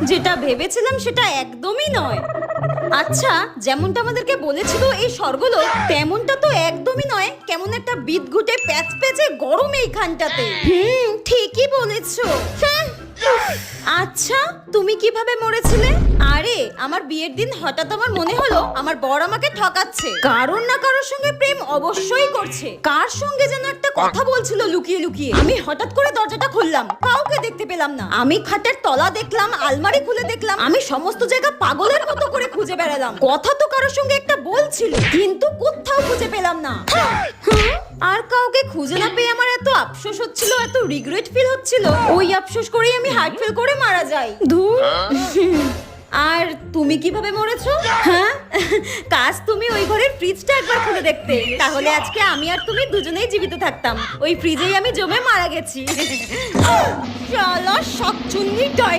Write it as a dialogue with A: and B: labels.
A: যেটা ভেবেছিলাম সেটা একদমই নয়। আচ্ছা, যেমনটা আমাদেরকে বলেছিল এই স্বর্গলোক, তেমনটা তো একদমই নয়। কেমন একটা বিদঘুটে প্যাচপ্যাচে গরম এইখানটাতে। ঠিকই বলেছো। আচ্ছা, তুমি কিভাবে মরেছিলে? আরে, আমার বিয়ের দিন হঠাৎ আমার মনে হলো আমার বর আমাকে ঠকাচ্ছে, কারোর না কারোর সঙ্গে প্রেম অবশ্যই করছে। কার সঙ্গে যেন একটা কথা বলছিল লুকিয়ে লুকিয়ে। আমি হঠাৎ করে দরজাটা খুললাম, কাউকে দেখতে পেলাম না। আমি খাটের তলা দেখলাম, আলমারি খুলে দেখলাম, আমি সমস্ত জায়গা পাগলের মতো করে খুঁজে বেড়ালাম। কথা তো কারোর সঙ্গে একটা বলছিল, কিন্তু কোথাও খুঁজে পেলাম না। আর কাউকে খুঁজে না পেয়ে আমার এত আফসোস হচ্ছিল, এত রিগ্রেট ফিল হচ্ছিল। ওই আফসোস করেই আমি হার্ট ফেল করে মারা যাই। ধুর। আর তুমি কিভাবে মরেছো? হ্যাঁ, কাজ তুমি ওই ঘরের ফ্রিজটা একবার খুলে দেখতে, তাহলে আজকে আমি আর তুমি দুজনেই জীবিত থাকতাম। ওই ফ্রিজেই আমি জমে মারা গেছি। শালা শাকচুন্নি।